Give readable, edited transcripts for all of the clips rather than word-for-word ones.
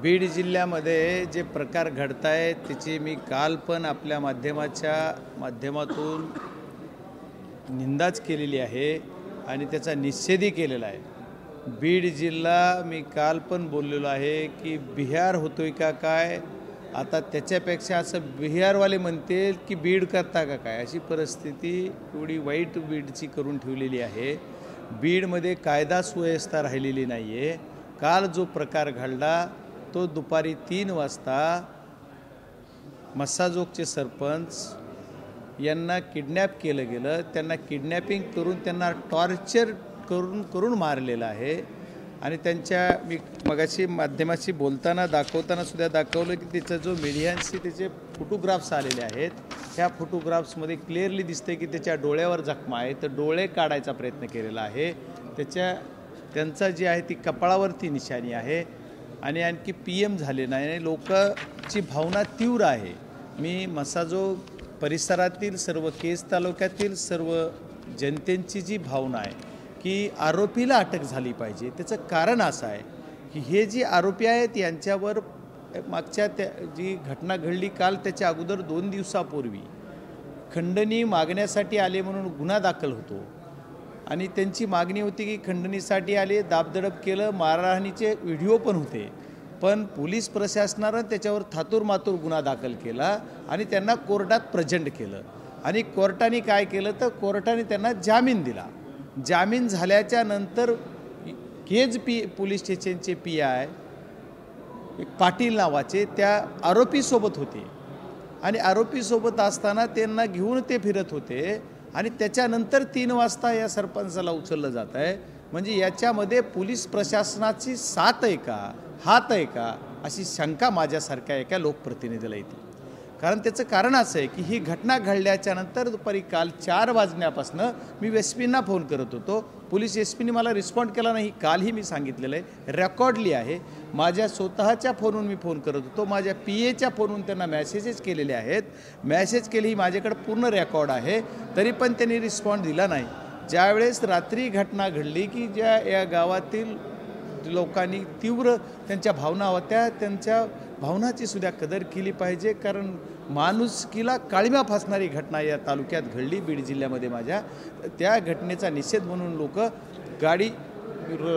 बीड जिल्ह्यामध्ये जे प्रकार घडत आहेत त्याची मी काल पण आपल्या माध्यमातून निंदाच केलेली आहे आणि त्याचा निषेधही केलेला आहे। बीड जिल्हा मी काल पण बोललेलो आहे की बिहार होतोय का काय, आता त्याच्यापेक्षा असं बिहारवाले म्हणतील की बीड करता का काय, अशी परिस्थिती एवढी वाईट बीडची करून ठेवलेली आहे। बीडमध्ये कायदा सुव्यवस्था राहिलेली नाही आहे। काल जो प्रकार घडला तो दुपारी 3 वाजता मस्साजोगचे सरपंच यांना किडनॅप केलं गेलं, त्यांना किडनॅपिंग करून त्यांना टॉर्चर करून मारलेलं आहे। आणि त्यांच्या मी मगाशी माध्यमाशी बोलताना दाखवताना सुद्धा दाखवलं की त्याचा जो मीडियांशी त्याचे फोटोग्राफ्स आलेले आहेत, त्या फोटोग्राफ्समध्ये क्लिअरली दिसते की त्याच्या डोळ्यावर जखमा आहे, तर डोळे काढायचा प्रयत्न केलेला आहे। त्यांचा जी आहे ती कपाळावरती निशाणी आहे आणि आणखी PM झाले नाही। लोकांची भावना तीव्र आहे। मी मस्साजोग परिसरातील सर्व केज तालुक्यातील सर्व जनतेची जी भावना आहे की आरोपीला अटक झाली पाहिजे। त्याचं कारण असं आहे की हे जे आरोपी आहेत यांच्यावर मागच्या जी घटना घडली काल त्याच्या अगोदर 2 दिवसापूर्वी खंडणी मागण्यासाठी आले म्हणून गुन्हा दाखल होतो आणि त्यांची मागणी होती की खंडणीसाठी आले, दाबदडप केलं, मारहाणीचे व्हिडिओ पण होते, पण पोलीस प्रशासनानं त्याच्यावर थातूरमातूर गुन्हा दाखल केला आणि त्यांना कोर्टात प्रेझेंट केलं। आणि कोर्टाने काय केलं तर कोर्टाने त्यांना जामीन दिला। जामीन झाल्याच्या नंतर केज पोलीस स्टेशनचे PI पाटील नावाचे त्या आरोपीसोबत होते आणि आरोपीसोबत असताना त्यांना घेऊन ते फिरत होते आणि त्याच्यानंतर 3 वाजता या सरपंचाला उचललं जात आहे। म्हणजे याच्यामध्ये पोलीस प्रशासनाची साथ आहे का, हात आहे का, अशी शंका माझ्यासारख्या एका लोकप्रतिनिधीला येते। कारण त्याचं कारण असं आहे की ही घटना घडल्याच्या नंतर दुपारी काल 4 वाजण्यापासून मी SPंना फोन करत होतो, पोलीस SPने मला रिस्पॉन्ड केला नाही। कालही मी सांगितलेलं आहे, रेकॉर्डली आहे। माझ्या स्वतःच्या फोनवरून मी फोन करत होतो, माझ्या PAच्या फोनवरून त्यांना मेसेजेस केलेले आहेत, मेसेज केली, माझ्याकडे पूर्ण रेकॉर्ड आहे, तरी पण त्यांनी रिस्पॉन्ड दिला नाही। ज्यावेळेस रात्री घटना घडली की ज्या या गावातील लोकांनी तीव्र त्यांच्या भावना होत्या, त्यांच्या भावनाची सुद्धा कदर केली पाहिजे। कारण माणुसकीला काळिमा फासणारी घटना या तालुक्यात घडली बीड जिल्ह्यामध्ये माझ्या, त्या घटनेचा निषेध म्हणून लोक गाडी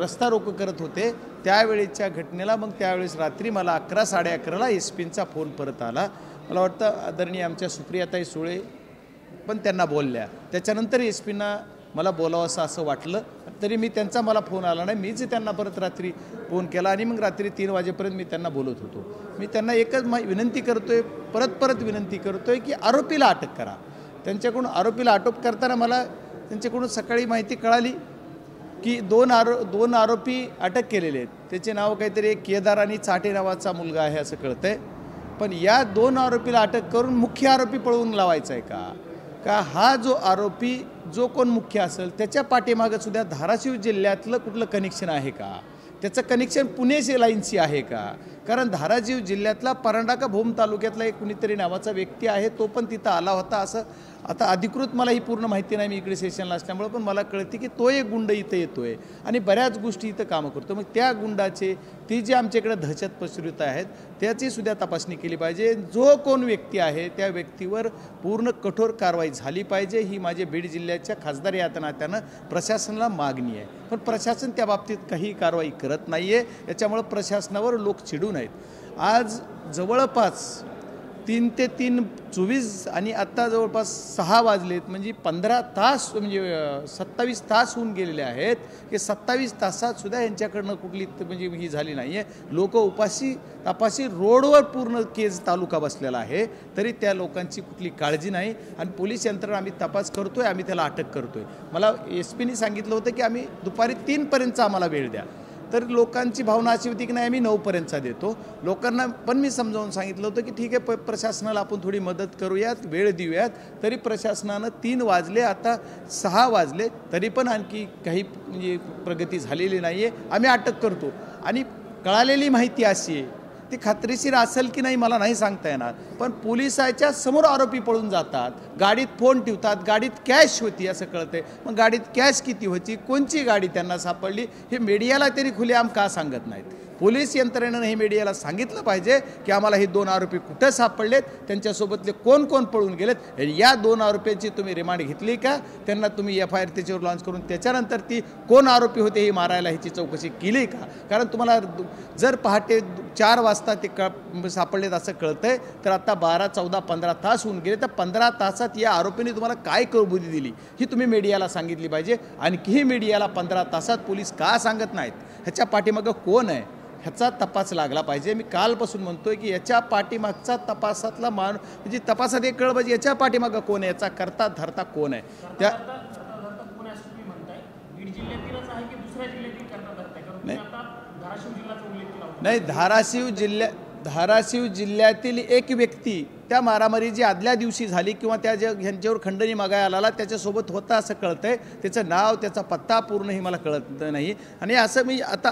रस्ता रोको करत होते त्यावेळेच्या घटनेला। मग त्यावेळेस रात्री मला 11 साडे11ला SPंचा फोन परत आला। मला वाटतं आदरणीय आमच्या सुप्रियाताई सुळे पण त्यांना बोलल्या, त्याच्यानंतर SPंना मला बोलावं असं वाटलं, तरी मी त्यांचा मला फोन आला नाही, मीच त्यांना परत रात्री फोन केला आणि मग रात्री 3 वाजेपर्यंत मी त्यांना बोलत होतो। मी त्यांना एकच विनंती करतोय, परत विनंती करतोय की आरोपीला अटक करा। त्यांच्याकडून आरोपीला अटक करताना मला त्यांच्याकडून सकाळी माहिती कळाली की 2 आरोपी अटक केलेले आहेत। त्याचे नाव काहीतरी एक केदार आणि चाटे नावाचा मुलगा आहे असं कळतंय। पण या 2 आरोपीला अटक करून मुख्य आरोपी पळवून लावायचा आहे का हा जो आरोपी जो कोण मुख्य असेल त्याच्या पाठीमागे सुद्धा धाराशिव जिल्ह्यातलं कुठलं कनेक्शन आहे का, त्याचं कनेक्शन पुणे लाईनशी आहे का? कारण धाराशिव जिल्ह्यातला परांडा का भूम तालुक्यातला एक कुणीतरी नावाचा व्यक्ती आहे, तो पण तिथं आला होता असं आता अधिकृत मला ही पूर्ण माहिती नाही, मी इकडे सेशनला असल्यामुळे, पण मला कळते की तो एक गुंड इथं येतोय आणि बऱ्याच गोष्टी इथं कामं करतो। मग त्या गुंडाचे ती जे आमच्याकडे दहशत पसरवित आहेत त्याची सुद्धा तपासणी केली पाहिजे। जो कोण व्यक्ती आहे त्या व्यक्तीवर पूर्ण कठोर कारवाई झाली पाहिजे, ही माझे बीड जिल्ह्याच्या खासदार या नात्यानं प्रशासनाला मागणी आहे। पण प्रशासन त्या बाबतीत काही कारवाई करत नाही आहे, याच्यामुळे प्रशासनावर लोक चिडून आहेत। आज जवळपास 3 ते 3 24 आणि आत्ता जवळपास 6 वाजलेत, म्हणजे 15 तास, म्हणजे 27 तास होऊन गेलेले आहेत की 27 तासात सुद्धा यांच्याकडनं कुठली म्हणजे ही झाली नाही आहे। लोक उपाशी तापाशी रोडवर पूर्ण केज तालुका बसलेला आहे, तरी त्या लोकांची कुठली काळजी नाही आणि पोलीस यंत्रणा आम्ही तपास करतोय, आम्ही त्याला अटक करतोय। मला SPने सांगितलं होतं की आम्ही दुपारी 3 पर्यंतचा आम्हाला वेळ द्या, तर लोकांची भावना अशी होती की नाही आम्ही 9 पर्यंतचा देतो। लोकांना पण मी समजावून सांगितलं होतं की ठीक आहे, प्रशासनाला आपण थोडी मदत करूयात, वेळ देऊयात। तरी प्रशासनानं 3 वाजले, आता 6 वाजले, तरी पण आणखी काही म्हणजे प्रगती झालेली नाही आहे। आम्ही अटक करतो आणि कळालेली माहिती अशी आहे ती खात्रीशीर असेल की नाही मला नाही सांगता येणार, पण पोलिसाच्या समोर आरोपी पळून जातात, गाडीत फोन ठेवतात, गाडीत कॅश होती असं कळतंय। मग गाडीत कॅश किती होती, कोणची गाडी त्यांना सापडली, हे मीडियाला तरी खुलेआम का सांगत नाहीत? पोलीस यंत्रणेनं हे मीडियाला सांगितलं पाहिजे की आम्हाला हे 2 आरोपी कुठं सापडलेत, त्यांच्यासोबतले कोण कोण पळून गेलेत, या 2 आरोपींची तुम्ही रिमांड घेतली का, त्यांना तुम्ही FIR त्याच्यावर लॉन्च करून त्याच्यानंतर ती कोण आरोपी होते हे मारायला ह्याची चौकशी केली का? कारण तुम्हाला जर पहाटे 4 वाजता ते सापडलेत असं कळतंय, तर आता 12, 14, 15 तास होऊन गेले, तर 15 तासात या आरोपींनी तुम्हाला काय कबुली दिली ही तुम्ही मीडियाला सांगितली पाहिजे. आणखी मीडियाला 15 तासात पोलीस का सांगत नाहीत, ह्याच्या पाठीमागं कोण आहे ह्याचा तपास लागला पाहिजे. मी कालपासून म्हणतोय की याच्या पाठीमागचा तपासातला म्हणजे तपासात एक कळ पाहिजे याच्या पाठीमागं कोण आहे, याचा करता धरता कोण आहे. त्या नाही, धाराशिव जिल्ह्यातील एक व्यक्ती त्या मारामारी जी आदल्या दिवशी झाली किंवा त्या ह्यांच्यावर खंडणी मागायला आला त्याच्यासोबत होता असं कळतंय. त्याचं नाव त्याचा पत्ता पूर्णही मला कळत नाही. आणि असं मी आता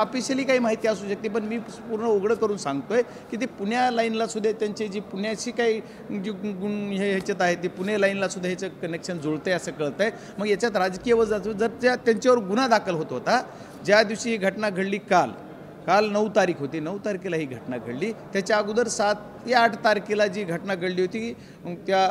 ऑफिशियली काही माहिती असू शकते, पण मी पूर्ण उघडं करून सांगतोय की ते पुण्या लाईनला सुद्धा त्यांची जी पुण्याची काही जी ह्याच्यात आहे ती पुणे लाईनला सुद्धा ह्याचं कनेक्शन जुळतंय असं कळतंय. मग याच्यात राजकीय वजन जर त्यांच्यावर गुन्हा दाखल होत होता ज्या दिवशी ही घटना घडली, काल 9 तारीख होती, 9 तारखेला ही घटना घडली. त्याच्या अगोदर 7 या 8 तारखेला जी घटना घडली होती त्या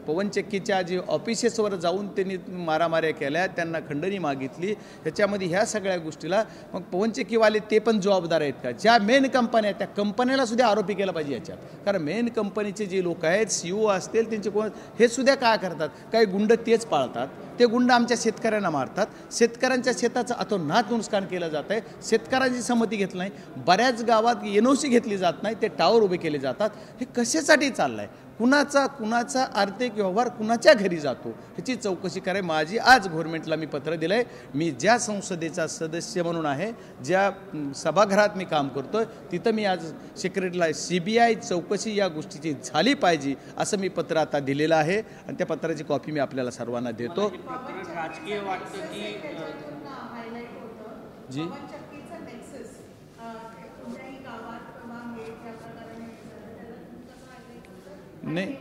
पवन चक्कीच्या जी ऑफिसेसवर जाऊन त्यांनी मारामाऱ्या केल्या, त्यांना खंडणी मागितली. ह्याच्यामध्ये ह्या सगळ्या गोष्टीला मग पवन चक्कीवाले ते पण जबाबदार आहेत का? ज्या मेन कंपन्या त्या कंपन्याला सुद्धा आरोपी केला पाहिजे याच्यात. कारण मेन कंपनीचे जे लोक आहेत, CEO असतील त्यांचे कोण हे सुद्धा काय करतात, काही गुंड तेच पाळतात. ते गुंड आमच्या शेतकऱ्यांना मारतात, शेतकऱ्यांच्या शेताचं अतोनात नुकसान केलं जात आहे, शेतकऱ्यांची संमती घेतली नाही, बऱ्याच गावात NOC घेतली जात नाही, ते टावर उभे केले जातात. हे कशासाठी चाललं आहे? कुणाचा आर्थिक व्यवहार कुणाच्या घरी जातो ह्याची चौकशी कराय. माझी आज गव्हर्नमेंटला मी पत्र दिलं आहे. मी ज्या संसदेचा सदस्य म्हणून आहे, ज्या सभागृहात मी काम करतोय, तिथं मी आज सेक्रेटरीला CBI चौकशी या गोष्टीची झाली पाहिजे असं मी पत्र आता दिलेलं आहे. आणि त्या पत्राची कॉपी मी आपल्याला सर्वांना देतो. राजकीय वाटतं की जी नाही,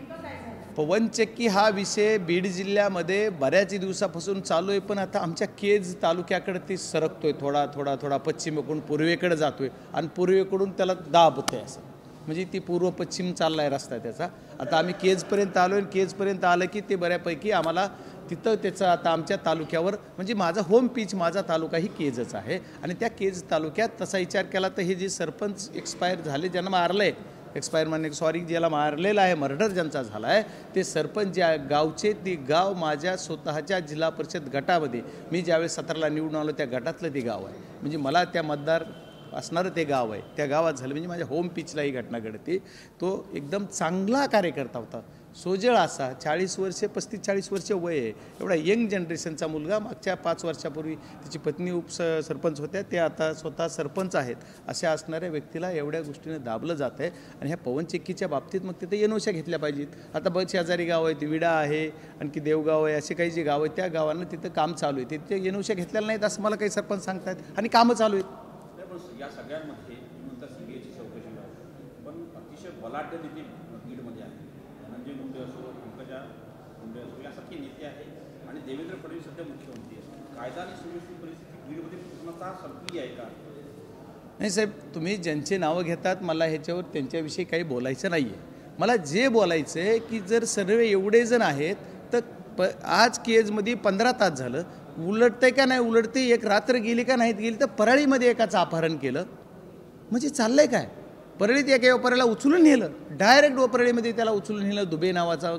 पवन चक्की हा विषय बीड जिल्ह्यामध्ये बऱ्याच दिवसापासून चालू आहे, पण आता आमच्या केज तालुक्याकडे ती सरकतोय, थोडा पश्चिमेकडून पूर्वेकडे जातोय आणि पूर्वेकडून त्याला दाबतोय. असं म्हणजे ती पूर्व पश्चिम चालला आहे रस्ता त्याचा. आता आम्ही केजपर्यंत आलो आहे, केजपर्यंत आलं की ते बऱ्यापैकी आम्हाला तिथं त्याचं आता आमच्या तालुक्यावर म्हणजे माझा होम पिच माझा तालुका ही केजच आहे. आणि त्या केज तालुक्यात तसा विचार केला तर हे जे सरपंच एक्सपायर झाले, ज्यांना मारलं आहे, एक्सपायर म्हणजे सॉरी ज्याला मारलेला आहे, मर्डर ज्यांचा झाला आहे, ते सरपंच ज्या गावचे, ती गाव माझ्या स्वतःच्या जिल्हा परिषद गटामध्ये मी ज्यावेळेस 17ला निवडून आलो त्या गटातलं ते गाव आहे. म्हणजे मला त्या मतदार असणारं ते गाव आहे, त्या गावात झालं. म्हणजे माझ्या होम पिचला ही घटना घडते. तो एकदम चांगला कार्यकर्ता होता, सोजळ असा, 40 वर्षे 35-40 वर्षे वय आहे, एवढा यंग जनरेशनचा मुलगा. मागच्या 5 वर्षापूर्वी त्याची पत्नी सरपंच होत्या, ते आता स्वतः सरपंच आहेत. अशा असणाऱ्या व्यक्तीला एवढ्या गोष्टीने दाबलं जात आहे. आणि ह्या पवन चक्कीच्या बाबतीत मग तिथे NOC घेतल्या पाहिजेत. आता बघ शेजारी गाव आहेत, विडा आहे, आणखी देवगाव आहे, असे काही जे गाव आहेत त्या गावांना तिथं काम चालू आहे, तिथे NOC घेतलेलं नाहीत असं मला काही सरपंच सांगतात आणि कामं चालू आहेत. या सगळ्यांमध्ये नंतर CBIची चौकशी पण अतिशय बलाढ्य नेते बीडमध्ये आहे. धनंजय मुंडे असो, पंकजा मुंडे असो, यासारखे नेते आहेत. आणि देवेंद्र फडणवीस सध्या मुख्यमंत्री आहेत. कायदा आणि सुव्यवस्थित परिस्थिती बीडमध्ये पूर्णतः संपली आहे का? नाही साहेब, तुम्ही ज्यांचे नावं घेतात मला ह्याच्यावर त्यांच्याविषयी काही बोलायचं नाही आहे. मला जे बोलायचं आहे की जर सर्व एवढे जण आहेत तर आज केजमध्ये 15 तास झालं, उलटतंय का नाही उलटते, एक रात्र गेली का नाहीत गेली, तर परळीमध्ये एकाचं अपहरण केलं. म्हणजे चाललंय काय? परळीत एका वपराला उचलून नेलं, डायरेक्ट वपरळीमध्ये त्याला उचलून नेलं. दुबे नावाचा,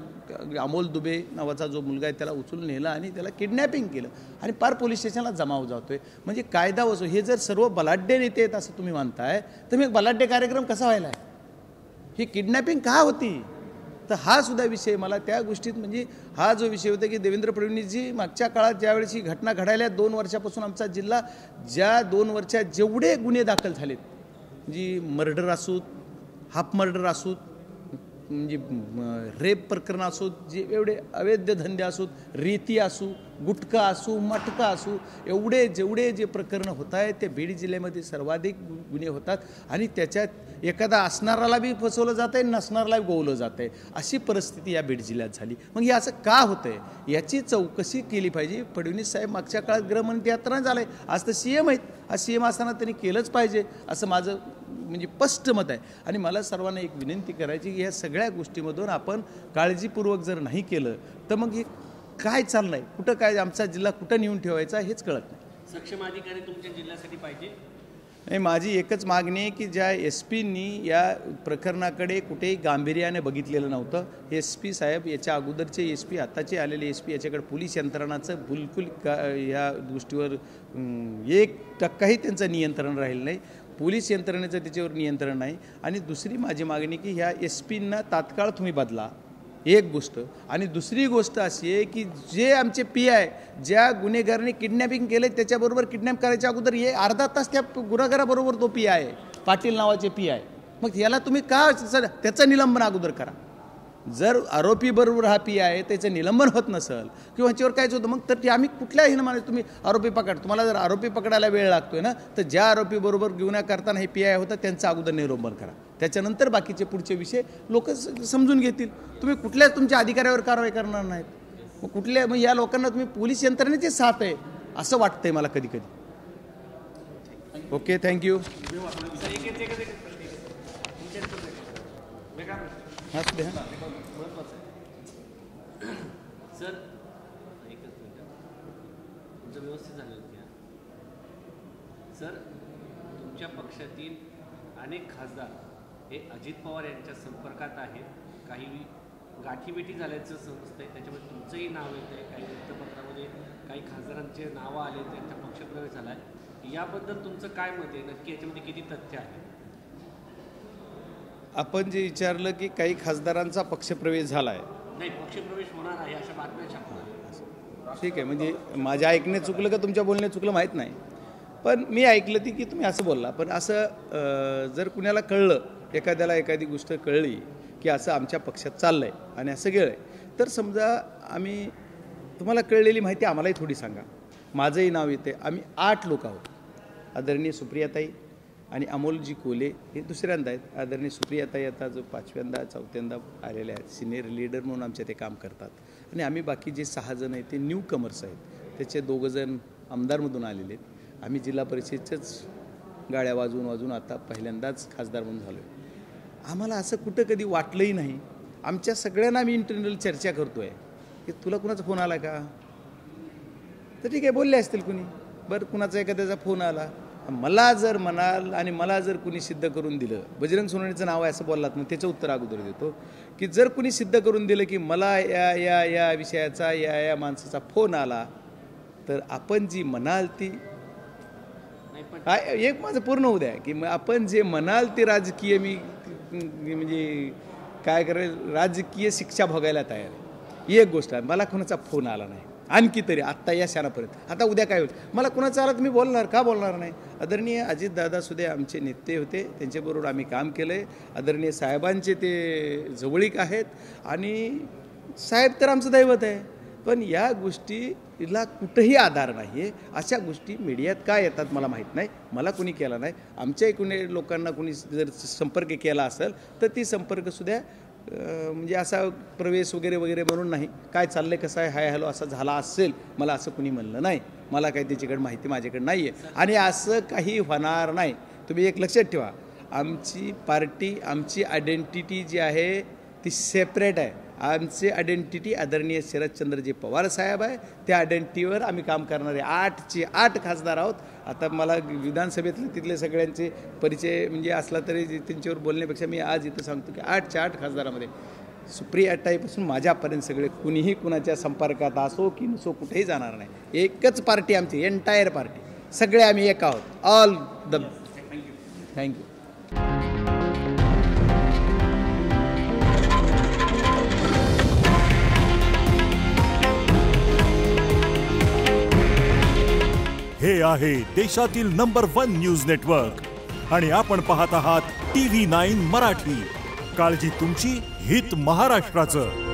अमोल दुबे नावाचा जो मुलगा आहे त्याला उचलून नेलं आणि त्याला किडनॅपिंग केलं आणि पार पोलीस स्टेशनला जमाव जातोय. म्हणजे कायदा वसो हे जर सर्व बलाढ्य नेते आहेत असं तुम्ही म्हणताय, तर मग बलाढ्य कार्यक्रम कसा व्हायला आहे? ही किडनॅपिंग का होती? तर हा सुद्धा विषय मला त्या गोष्टीत म्हणजे हा जो विषय होता की देवेंद्र फडणवीसजी मागच्या काळात ज्यावेळेस ही घटना घडायला 2 वर्षापासून आमचा जिल्हा ज्या 2 वर्षात जेवढे गुन्हे दाखल झालेत, जी मर्डर असूत, हाफ मर्डर असूत, म्हणजे रेप प्रकरण असो, जे एवढे अवैध धंदे असोत, रेती असू, गुटखा असू, मटका असू, जेवढे जे प्रकरणं होत आहेत ते बीड जिल्ह्यामध्ये सर्वाधिक गुन्हे होतात आणि त्याच्यात एखादा असणाराला बी फसवलं जातं आहे, नसणाराला गोवलं जातं आहे. अशी परिस्थिती या बीड जिल्ह्यात झाली. मग हे असं का होतं आहे याची चौकशी केली पाहिजे. फडणवीस साहेब मागच्या काळात गृहमंत्री आता झालं आहे, आज तर CM आहेत. आज CM असताना त्यांनी केलंच पाहिजे असं माझं म्हणजे स्पष्ट मत आहे. आणि मला सर्वांना एक विनंती करायची की या सगळ्या गोष्टीमधून आपण काळजीपूर्वक जर नाही केलं तर मग हे काय चाललं आहे, कुठं काय आमचा जिल्हा कुठं नेऊन ठेवायचा हेच कळत नाही. सक्षम अधिकारी तुमच्या जिल्ह्यासाठी पाहिजे. नाही, माझी एकच मागणी आहे की ज्या SP या प्रकरणाकडे कुठेही गांभीर्याने बघितलेलं नव्हतं. SP साहेब, याच्या अगोदरचे SP, आताचे आलेले SP, याच्याकडे पोलीस यंत्रणाचं बिलकुल या गोष्टीवर 1% त्यांचं नियंत्रण राहिलं नाही. पोलीस यंत्रणेचं त्याच्यावर नियंत्रण नाही. आणि दुसरी माझी मागणी की ह्या SPंना तात्काळ तुम्ही बदला, एक गोष्ट. आणि दुसरी गोष्ट अशी आहे की जे आमचे PI ज्या गुन्हेगारांनी किडनॅपिंग केले त्याच्याबरोबर किडनॅप करायच्या अगोदर हे अर्धा तास त्या गुन्हेगाराबरोबर तो PI आहे, पाटील नावाचे PI. मग याला तुम्ही का त्याचं निलंबन अगोदर करा. जर आरोपी बरोबर हा PI आहे त्याचं निलंबन होत नसेल किंवा ह्याच्यावर कायच होतं मग तर ते आम्ही कुठल्याही माने तुम्ही आरोपी पकड. तुम्हाला जर आरोपी पकडायला वेळ लागतोय ना तर ज्या आरोपी बरोबर गुन्हा करताना हे PI होतं त्यांचं अगोदर निलंबन करा. त्याच्यानंतर बाकीचे पुढचे विषय लोक समजून घेतील. तुम्ही कुठल्याच तुमच्या अधिकाऱ्यावर कारवाई करणार नाहीत. मग या लोकांना तुम्ही पोलीस यंत्रणेचे साथ आहे असं वाटतंय मला कधी कधी. Okay, thank you. सर एकच मिनिट, तुमचं व्यवस्थित झालं घ्या. सर, तुमच्या पक्षातील अनेक खासदार हे अजित पवार यांच्या संपर्कात आहेत. काही गाठीभेटी झाल्याचं समजतंय, त्याच्यामध्ये तुमचंही नाव येतं आहे. काही वृत्तपत्रामध्ये काही खासदारांचे नावं आले, त्यांचा पक्षप्रवेश झाला आहे. याबद्दल तुमचं काय मत आहे? नक्की याच्यामध्ये किती तथ्य आहे? आपण जे विचारलं की काही खासदारांचा पक्षप्रवेश झाला आहे. नाही, पक्षप्रवेश होणार आहे अशा बातम्या छापणार. ठीक आहे, म्हणजे माझ्या ऐकणे चुकलं का तुमच्या बोलणे चुकलं माहीत नाही, पण मी ऐकलं ती की तुम्ही असं बोलला. पण असं जर कुणाला कळलं, एखाद्याला एखादी गोष्ट कळली की असं आमच्या पक्षात चाललं आहे आणि असं गेलं आहे, तर समजा आम्ही तुम्हाला कळलेली माहिती आम्हालाही थोडी सांगा. माझंही नाव येते. आम्ही 8 लोक आहोत. आदरणीय सुप्रियाताई आणि अमोलजी कोले हे दुसऱ्यांदा आहेत. आदरणीय सुप्रियाताई आता जो 5व्यांदा 4थ्यांदा आलेले आहेत, सिनियर लीडर म्हणून आमच्या ते काम करतात. आणि आम्ही बाकी जे 6 जण आहेत ते न्यू कमर्स आहेत. त्याचे 2 जण आमदारमधून आलेले आहेत. आम्ही जिल्हा परिषदेच्याच गाड्या वाजवून आता पहिल्यांदाच खासदार म्हणून झालो आहे. आम्हाला असं कुठं कधी वाटलंही नाही. आमच्या सगळ्यांना आम्ही इंटरनल चर्चा करतो आहे की तुला कुणाचा फोन आला का, तर ठीक आहे बोलले असतील कुणी. बरं, कुणाचा एखाद्याचा फोन आला, मला जर म्हणाल आणि मला जर कुणी सिद्ध करून दिलं, बजरंग सोनवणेचं नाव आहे असं बोललात, मग त्याचं उत्तर अगोदर देतो की जर कुणी सिद्ध करून दिलं की मला या विषयाचा या माणसाचा फोन आला, तर आपण जी म्हणाल ती एक माझं पूर्ण होऊ द्या की आपण जे म्हणाल ते राजकीय मी म्हणजे काय करेल, राजकीय शिक्षा भोगायला तयार आहे. एक गोष्ट आहे, मला कोणाचा फोन आला नाही आणखी तरी आत्ता या क्षणापर्यंत. आता उद्या काय होईल, मला कुणाचा आला तर मी बोलणार का बोलणार नाही. आदरणीय अजितदादा सुद्धा आमचे नेते होते, त्यांच्याबरोबर आम्ही काम केलं आहे. आदरणीय साहेबांचे ते जवळीक आहेत आणि साहेब तर आमचं दैवत आहे. पण या गोष्टीला कुठंही आधार नाही आहे. अशा गोष्टी मीडियात का येतात मला माहीत नाही. मला कुणी केला नाही. आमच्याही कुणी लोकांना कुणी जर संपर्क केला असेल तर ती संपर्कसुद्धा म्हणजे असा प्रवेश वगैरे म्हणून नाही. काय चाललं आहे, कसं आहे, हाय हॅलो असं झाला असेल, मला असं कुणी म्हणलं नाही. मला काही त्याच्याकडे माहिती माझ्याकडे नाही आहे आणि असं काही होणार नाही. तुम्ही एक लक्षात ठेवा, आमची पार्टी, आमची आयडेंटिटी जी आहे ती सेपरेट आहे. आमची आयडेंटिटी आदरणीय शरदचंद्रजी पवार साहेब आहे. त्या आयडेंटिटीवर आम्ही काम करणारे 8चे 8 खासदार आहोत. आता मला विधानसभेतले तिथले सगळ्यांचे परिचय म्हणजे असला तरी त्यांच्यावर बोलण्यापेक्षा मी आज इथं सांगतो की 8च्या 8 खासदारामध्ये सुप्रियाताईपासून माझ्यापर्यंत सगळे कुणीही कुणाच्या संपर्कात असो की नसो कुठेही जाणार नाही. एकच पार्टी आमची, एंटायर पार्टी, सगळे आम्ही एक आहोत. All the thank you. हे आहे देशातील नंबर 1 न्यूज नेटवर्क आणि आपण पाहत आहात TV9 मराठी. काळजी तुमची, हित महाराष्ट्राचं.